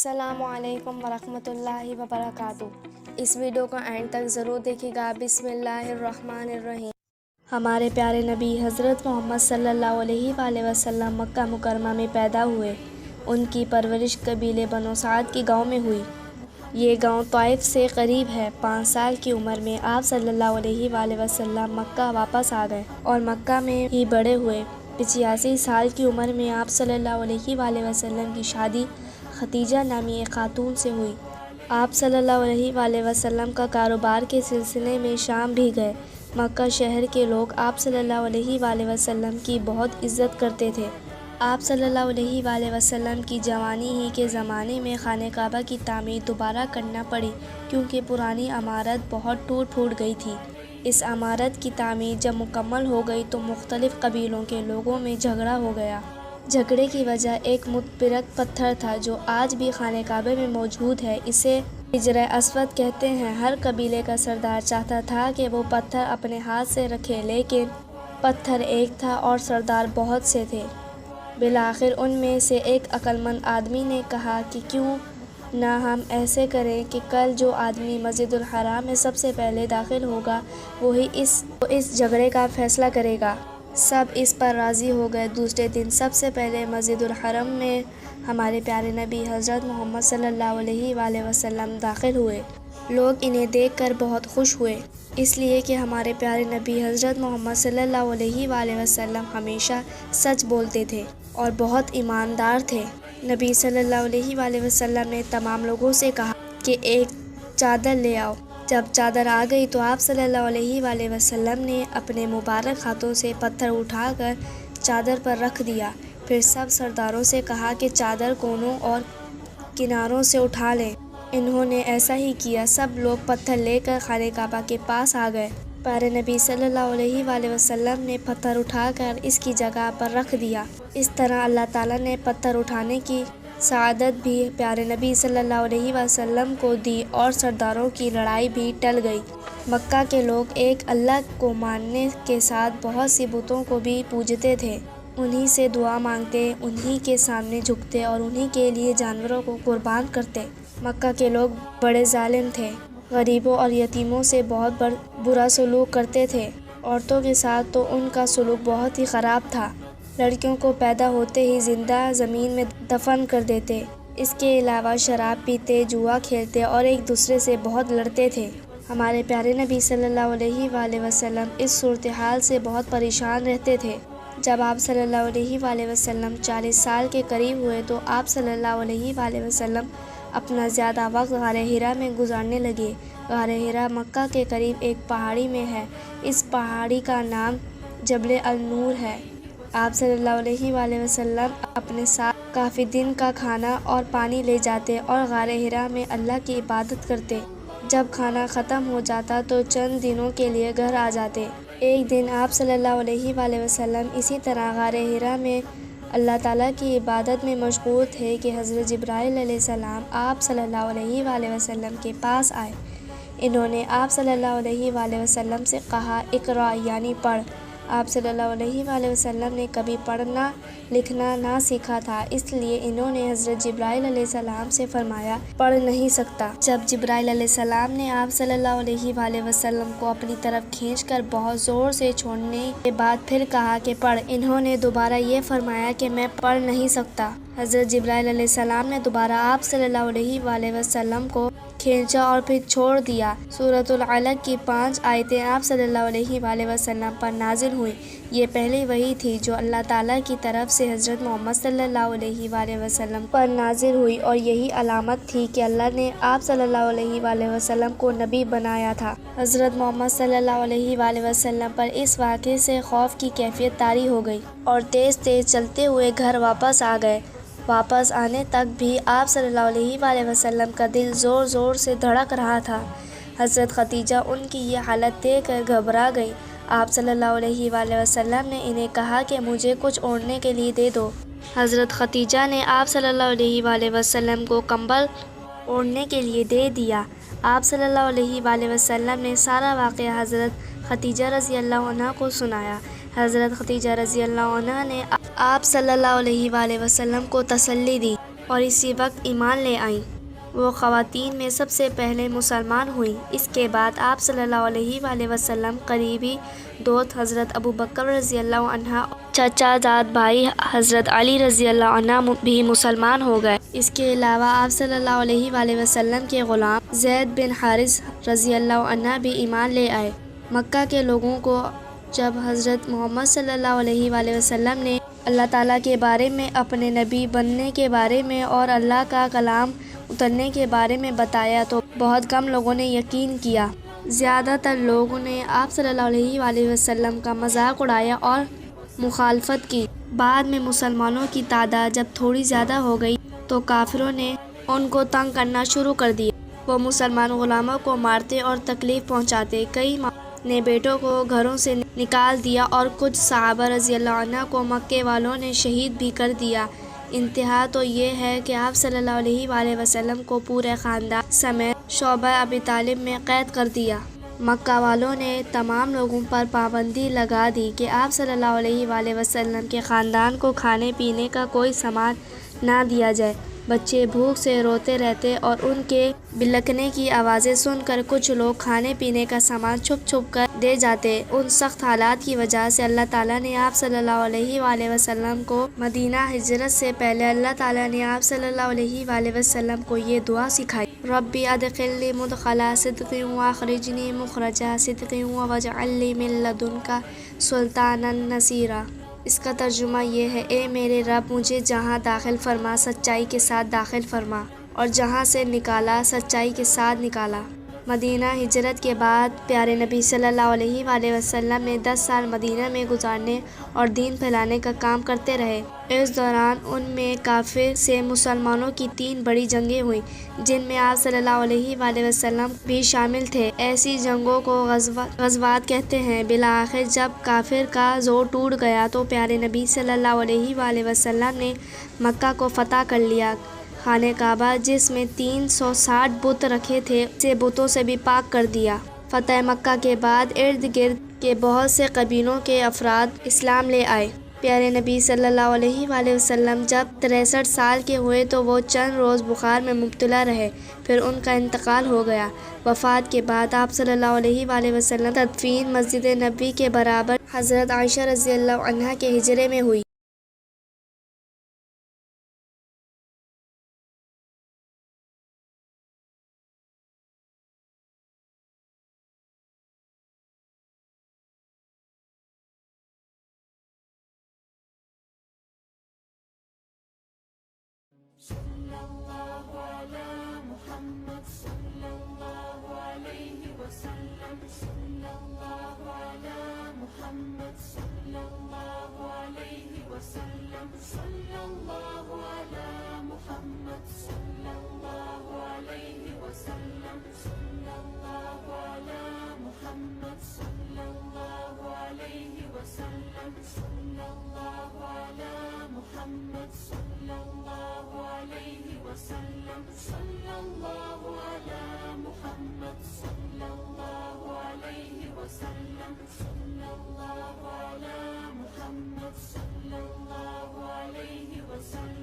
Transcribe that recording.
السلام علیکم ورحمۃ اللہ وبرکاتہ۔ اس ویڈیو کو اینڈ تک ضرور دیکھیے گا۔ بسم اللہ الرحمن الرحیم۔ ہمارے پیارے نبی حضرت محمد صلی اللہ علیہ وآلہ وسلم مکہ مکرمہ میں پیدا ہوئے۔ ان کی پرورش قبیلے بنو سعد کے گاؤں میں ہوئی۔ یہ گاؤں طائف سے قریب ہے۔ 5 سال کی عمر میں آپ صلی اللہ علیہ وآلہ وسلم مکہ واپس آ گئے اور مکہ میں ہی بڑے ہوئے۔ 85 سال کی عمر میں آپ صلی اللہ علیہ وآلہ وسلم کی شادی ختیجہ نامی ایک خاتون سے ہوئی۔ آپ صلی اللہ علیہ وآلہ وسلم کا کاروبار کے سلسلے میں شام بھی گئے۔ مکہ شہر کے لوگ آپ صلی اللہ علیہ وآلہ وسلم کی بہت عزت کرتے تھے۔ آپ صلی اللہ علیہ وآلہ وسلم کی جوانی ہی کے زمانے میں خانہ کعبہ کی تعمیر دوبارہ کرنا پڑی، کیونکہ پرانی عمارت بہت ٹوٹ پھوٹ گئی تھی۔ اس عمارت کی تعمیر جب مکمل ہو گئی تو مختلف قبیلوں کے لوگوں میں جھگڑا ہو گیا۔ جھگڑے کی وجہ ایک متبرک پتھر تھا جو آج بھی خانہ کعبہ میں موجود ہے۔ اسے حجر اسود کہتے ہیں۔ ہر قبیلے کا سردار چاہتا تھا کہ وہ پتھر اپنے ہاتھ سے رکھے، لیکن پتھر ایک تھا اور سردار بہت سے تھے۔ بالآخر ان میں سے ایک عقل مند آدمی نے کہا کہ کیوں نہ ہم ایسے کریں کہ کل جو آدمی مسجد الحرام میں سب سے پہلے داخل ہوگا وہی اس جھگڑے کا فیصلہ کرے گا۔ سب اس پر راضی ہو گئے۔ دوسرے دن سب سے پہلے مسجد الحرام میں ہمارے پیارے نبی حضرت محمد صلی اللہ علیہ وآلہ وسلم داخل ہوئے۔ لوگ انہیں دیکھ کر بہت خوش ہوئے، اس لیے کہ ہمارے پیارے نبی حضرت محمد صلی اللہ علیہ وآلہ وسلم ہمیشہ سچ بولتے تھے اور بہت ایماندار تھے۔ نبی صلی اللہ علیہ وآلہ وسلم نے تمام لوگوں سے کہا کہ ایک چادر لے آؤ۔ جب چادر آ گئی تو آپ صلی اللہ علیہ وآلہ وسلم نے اپنے مبارک ہاتھوں سے پتھر اٹھا کر چادر پر رکھ دیا۔ پھر سب سرداروں سے کہا کہ چادر کونوں اور کناروں سے اٹھا لیں۔ انہوں نے ایسا ہی کیا۔ سب لوگ پتھر لے کر خانہ کعبہ کے پاس آ گئے۔ پیارے نبی صلی اللہ علیہ وآلہ وسلم نے پتھر اٹھا کر اس کی جگہ پر رکھ دیا۔ اس طرح اللہ تعالیٰ نے پتھر اٹھانے کی سعادت بھی پیارے نبی صلی اللہ علیہ وسلم کو دی اور سرداروں کی لڑائی بھی ٹل گئی۔ مکہ کے لوگ ایک اللہ کو ماننے کے ساتھ بہت سی بتوں کو بھی پوجتے تھے۔ انہی سے دعا مانگتے، انہی کے سامنے جھکتے اور انہی کے لیے جانوروں کو قربان کرتے۔ مکہ کے لوگ بڑے ظالم تھے۔ غریبوں اور یتیموں سے بہت برا سلوک کرتے تھے۔ عورتوں کے ساتھ تو ان کا سلوک بہت ہی خراب تھا۔ لڑکیوں کو پیدا ہوتے ہی زندہ زمین میں دفن کر دیتے۔ اس کے علاوہ شراب پیتے، جوا کھیلتے اور ایک دوسرے سے بہت لڑتے تھے۔ ہمارے پیارے نبی صلی اللہ علیہ وآلہ وسلم اس صورتحال سے بہت پریشان رہتے تھے۔ جب آپ صلی اللہ علیہ وآلہ وسلم 40 سال کے قریب ہوئے تو آپ صلی اللہ علیہ وآلہ وسلم اپنا زیادہ وقت غار حرا میں گزارنے لگے۔ غار حرا مکہ کے قریب ایک پہاڑی میں ہے۔ اس پہاڑی کا نام جبل النور ہے۔ آپ صلی اللہ علیہ وآلہ وسلم اپنے ساتھ کافی دن کا کھانا اور پانی لے جاتے اور غار حرا میں اللہ کی عبادت کرتے۔ جب کھانا ختم ہو جاتا تو چند دنوں کے لیے گھر آ جاتے۔ ایک دن آپ صلی اللہ علیہ وآلہ وسلم اسی طرح غار حرا میں اللہ تعالیٰ کی عبادت میں مشغول تھے کہ حضرت جبرائیل علیہ السلام آپ صلی اللہ علیہ وآلہ وسلم کے پاس آئے۔ انہوں نے آپ صلی اللہ علیہ وآلہ وسلم سے کہا، اقرأ یعنی پڑھ۔ آپ صلی اللہ علیہ وآلہ وسلم نے کبھی پڑھنا لکھنا نہ سیکھا تھا، اس لیے انہوں نے حضرت جبرائیل علیہ السلام سے فرمایا، پڑھ نہیں سکتا۔ جب جبرائیل علیہ السلام نے آپ صلی اللہ علیہ وآلہ وسلم کو اپنی طرف کھینچ کر بہت زور سے چھوڑنے کے بعد پھر کہا کہ پڑھ، انہوں نے دوبارہ یہ فرمایا کہ میں پڑھ نہیں سکتا۔ حضرت جبرائیل علیہ السلام نے دوبارہ آپ صلی اللہ علیہ وآلہ وسلم کو کھینچا اور پھر چھوڑ دیا۔ سورۃ العلق کی 5 آیتیں آپ صلی اللہ علیہ وآلہ وسلم پر نازل ہوئیں۔ یہ پہلی وحی تھی جو اللہ تعالیٰ کی طرف سے حضرت محمد صلی اللہ علیہ وآلہ وسلم پر نازل ہوئی، اور یہی علامت تھی کہ اللہ نے آپ صلی اللہ علیہ وآلہ وسلم کو نبی بنایا تھا۔ حضرت محمد صلی اللہ علیہ وآلہ وسلم پر اس واقعے سے خوف کی کیفیت طاری ہو گئی اور تیز تیز چلتے ہوئے گھر واپس آ گئے۔ واپس آنے تک بھی آپ صلی اللہ علیہ وآلہ وسلم کا دل زور زور سے دھڑک رہا تھا۔ حضرت ختیجہ ان کی یہ حالت دیکھ کر گھبرا گئی۔ آپ صلی اللہ علیہ وآلہ وسلم نے انہیں کہا کہ مجھے کچھ اوڑھنے کے لیے دے دو۔ حضرت ختیجہ نے آپ صلی اللہ علیہ وآلہ وسلم کو کمبل اوڑھنے کے لیے دے دیا۔ آپ صلی اللہ علیہ وآلہ وسلم نے سارا واقعہ حضرت ختیجہ رضی اللہ عنہا کو سنایا۔ حضرت ختیجہ رضی اللہ عنہا نے آپ صلی اللہ علیہ وآلہ وسلم کو تسلی دی۔ اور اسی وقت ایمان لے آئیں۔ وہ خواتین میں سب سے پہلے مسلمان ہوئیں۔ اس کے بعد آپ صلی اللہ علیہ وآلہ وسلم قریبی دوست حضرت ابوبکر رضی اللہ عنہ، چچا زاد بھائی حضرت علی رضی اللہ عنہ بھی مسلمان ہو گئے۔ اس کے علاوہ آپ صلی اللہ علیہ وآلہ وسلم کے غلام زید بن حارث رضی اللہ عنہ بھی ایمان لے آئے۔ مکہ کے لوگوں کو جب حضرت محمد صلی اللہ علیہ وآلہ وسلم نے اللہ تعالیٰ کے بارے میں، اپنے نبی بننے کے بارے میں اور اللہ کا کلام اترنے کے بارے میں بتایا تو بہت کم لوگوں نے یقین کیا۔ زیادہ تر لوگوں نے آپ صلی اللہ علیہ وآلہ وسلم کا مذاق اڑایا اور مخالفت کی۔ بعد میں مسلمانوں کی تعداد جب تھوڑی زیادہ ہو گئی تو کافروں نے ان کو تنگ کرنا شروع کر دیا۔ وہ مسلمان غلاموں کو مارتے اور تکلیف پہنچاتے۔ کئی نے بیٹوں کو گھروں سے نکال دیا اور کچھ صحابہ رضی اللہ عنہ کو مکے والوں نے شہید بھی کر دیا۔ انتہا تو یہ ہے کہ آپ صلی اللہ علیہ وآلہ وسلم کو پورے خاندان سمیت شعبہ ابی طالب میں قید کر دیا۔ مکہ والوں نے تمام لوگوں پر پابندی لگا دی کہ آپ صلی اللہ علیہ وآلہ وسلم کے خاندان کو کھانے پینے کا کوئی سامان نہ دیا جائے۔ بچے بھوک سے روتے رہتے اور ان کے بلکنے کی آوازیں سن کر کچھ لوگ کھانے پینے کا سامان چھپ چھپ کر دے جاتے۔ ان سخت حالات کی وجہ سے اللہ تعالیٰ نے آپ صلی اللہ علیہ وآلہ وسلم کو مدینہ ہجرت سے پہلے اللہ تعالیٰ نے آپ صلی اللہ علیہ وآلہ وسلم کو یہ دعا سکھائی: ربی ادخلنی مدخل صدق واخرجنی مخرج صدق واجعل لی من لدنک سلطانا نصیرا۔ اس کا ترجمہ یہ ہے: اے میرے رب، مجھے جہاں داخل فرما سچائی کے ساتھ داخل فرما، اور جہاں سے نکالا سچائی کے ساتھ نکالا۔ مدینہ ہجرت کے بعد پیارے نبی صلی اللہ علیہ وآلہ وسلم نے 10 سال مدینہ میں گزارنے اور دین پھیلانے کا کام کرتے رہے۔ اس دوران ان میں کافر سے مسلمانوں کی 3 بڑی جنگیں ہوئیں، جن میں آپ صلی اللہ علیہ وآلہ وسلم بھی شامل تھے۔ ایسی جنگوں کو غزوات کہتے ہیں۔ بالآخر جب کافر کا زور ٹوٹ گیا تو پیارے نبی صلی اللہ علیہ وآلہ وسلم نے مکہ کو فتح کر لیا۔ خانہ کعبہ جس میں 360 بت رکھے تھے، اسے بتوں سے بھی پاک کر دیا۔ فتح مکہ کے بعد ارد گرد کے بہت سے قبیلوں کے افراد اسلام لے آئے۔ پیارے نبی صلی اللہ علیہ وآلہ وسلم جب 63 سال کے ہوئے تو وہ چند روز بخار میں مبتلا رہے، پھر ان کا انتقال ہو گیا۔ وفات کے بعد آپ صلی اللہ علیہ وآلہ وسلم تدفین مسجد نبوی کے برابر حضرت عائشہ رضی اللہ عنہا کے حجرے میں ہوئی۔ صلی اللہ علیہ وسلم